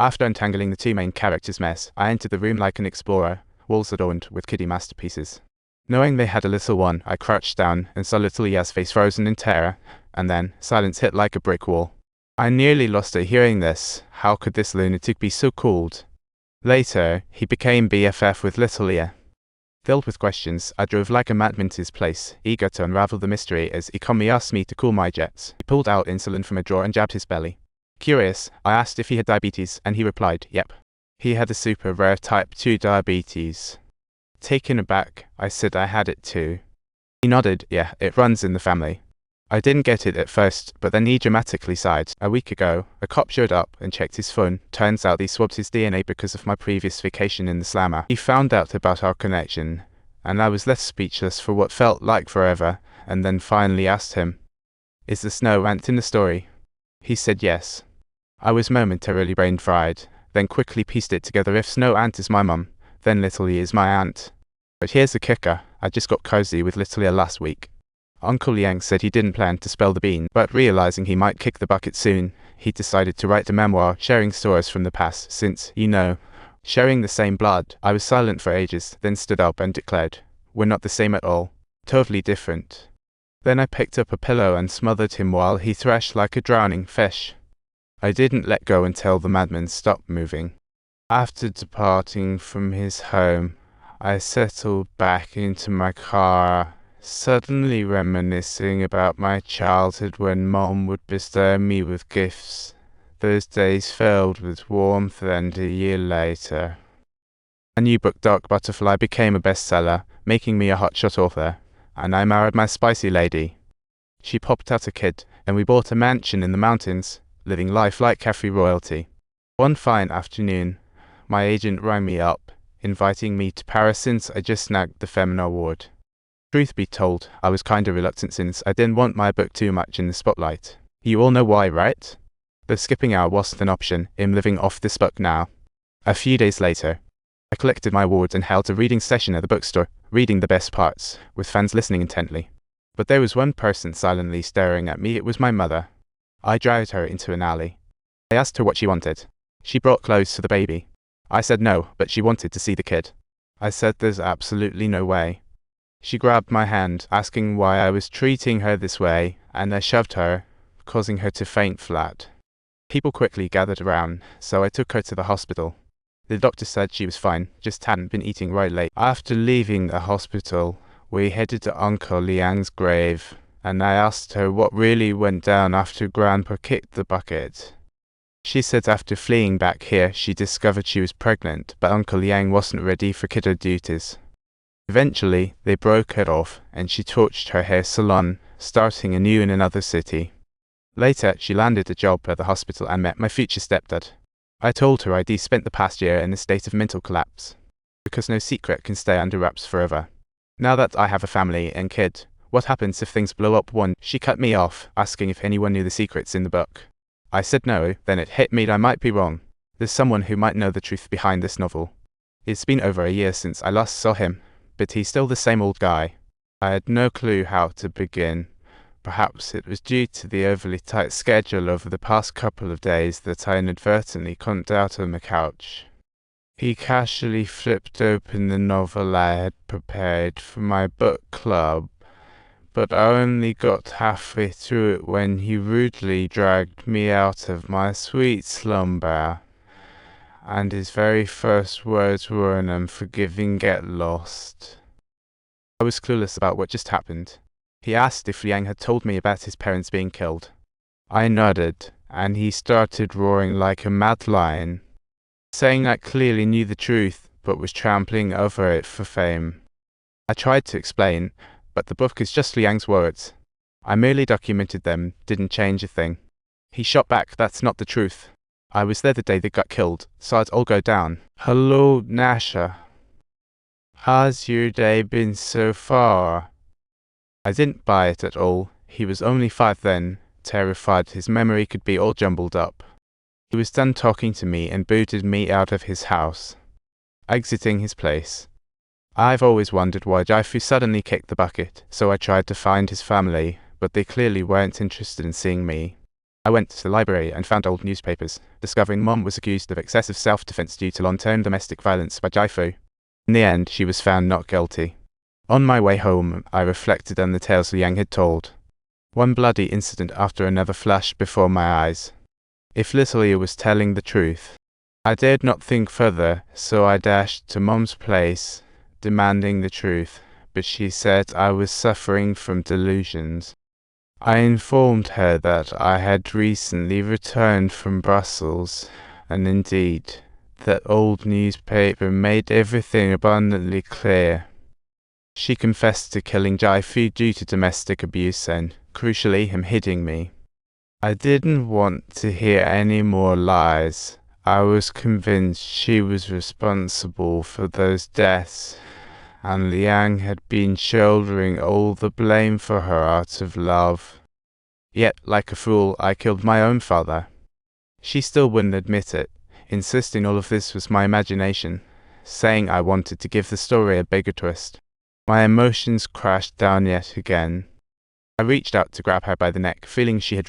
After untangling the two main characters' mess, I entered the room like an explorer, walls adorned with kiddie masterpieces. Knowing they had a little one, I crouched down and saw little Leah's face frozen in terror, and then silence hit like a brick wall. I nearly lost it hearing this. How could this lunatic be so cold? Later, he became BFF with little Leah. Filled with questions, I drove like a madman to his place, eager to unravel the mystery as he calmly asked me to cool my jets. He pulled out insulin from a drawer and jabbed his belly. Curious, I asked if he had diabetes, and he replied, yep. He had a super rare type 2 diabetes. Taken aback, I said I had it too. He nodded, yeah, it runs in the family. I didn't get it at first, but then he dramatically sighed. A week ago, a cop showed up and checked his phone. Turns out he swabbed his DNA because of my previous vacation in the slammer. He found out about our connection, and I was left speechless for what felt like forever, and then finally asked him, is the snow ant in the story? He said yes. I was momentarily brain fried, then quickly pieced it together. If Snow Ant is my mum, then Little Lee is my aunt. But here's the kicker, I just got cozy with Little Lee last week. Uncle Liang said he didn't plan to spill the bean, but realizing he might kick the bucket soon, he decided to write a memoir sharing stories from the past since, sharing the same blood. I was silent for ages, then stood up and declared, we're not the same at all. Totally different. Then I picked up a pillow and smothered him while he thrashed like a drowning fish. I didn't let go until the madman stopped moving. After departing from his home, I settled back into my car, suddenly reminiscing about my childhood when Mom would bestow me with gifts. Those days filled with warmth, and a year later, a new book, Dark Butterfly, became a bestseller, making me a hotshot author, and I married my spicy lady. She popped out a kid, and we bought a mansion in the mountains, living life like cafe royalty. One fine afternoon, my agent rang me up, inviting me to Paris since I just snagged the Femina Award. Truth be told, I was kinda reluctant since I didn't want my book too much in the spotlight. You all know why, right? The skipping hour wasn't an option, I'm living off this book now. A few days later, I collected my awards and held a reading session at the bookstore, reading the best parts, with fans listening intently. But there was one person silently staring at me. It was my mother. I dragged her into an alley. I asked her what she wanted. She brought clothes to the baby. I said no, but she wanted to see the kid. I said there's absolutely no way. She grabbed my hand, asking why I was treating her this way, and I shoved her, causing her to faint flat. People quickly gathered around, so I took her to the hospital. The doctor said she was fine, just hadn't been eating right lately. After leaving the hospital, we headed to Uncle Liang's grave, and I asked her what really went down after Grandpa kicked the bucket. She said after fleeing back here, she discovered she was pregnant, but Uncle Liang wasn't ready for kiddo duties. Eventually, they broke it off, and she torched her hair salon, starting anew in another city. Later, she landed a job at the hospital and met my future stepdad. I told her I'd spent the past year in a state of mental collapse, because no secret can stay under wraps forever. Now that I have a family and kid, what happens if things blow up? She cut me off, asking if anyone knew the secrets in the book. I said no, then it hit me I might be wrong. There's someone who might know the truth behind this novel. It's been over a year since I last saw him, but he's still the same old guy. I had no clue how to begin. Perhaps it was due to the overly tight schedule over the past couple of days that I inadvertently conked out on the couch. He casually flipped open the novel I had prepared for my book club, but I only got halfway through it when he rudely dragged me out of my sweet slumber, and his very first words were an unforgiving "get lost." I was clueless about what just happened. He asked if Liang had told me about his parents being killed. I nodded, and he started roaring like a mad lion, saying I clearly knew the truth, but was trampling over it for fame. I tried to explain, but the book is just Liang's words. I merely documented them, didn't change a thing. He shot back, that's not the truth. I was there the day they got killed, saw it all go down. Hello, Nasha. How's your day been so far? I didn't buy it at all. He was only 5 then, terrified his memory could be all jumbled up. He was done talking to me and booted me out of his house, exiting his place. I've always wondered why Jaifu suddenly kicked the bucket, so I tried to find his family, but they clearly weren't interested in seeing me. I went to the library and found old newspapers, discovering Mom was accused of excessive self-defense due to long-term domestic violence by Jaifu. In the end, she was found not guilty. On my way home, I reflected on the tales Liang had told. One bloody incident after another flashed before my eyes. If little Liu was telling the truth, I dared not think further, so I dashed to Mom's place, demanding the truth, but she said I was suffering from delusions. I informed her that I had recently returned from Brussels, and indeed, that old newspaper made everything abundantly clear. She confessed to killing Jaifu due to domestic abuse and, crucially, him hitting me. I didn't want to hear any more lies. I was convinced she was responsible for those deaths, and Liang had been shouldering all the blame for her out of love. Yet, like a fool, I killed my own father. She still wouldn't admit it, insisting all of this was my imagination, saying I wanted to give the story a bigger twist. My emotions crashed down yet again. I reached out to grab her by the neck, feeling she had ruined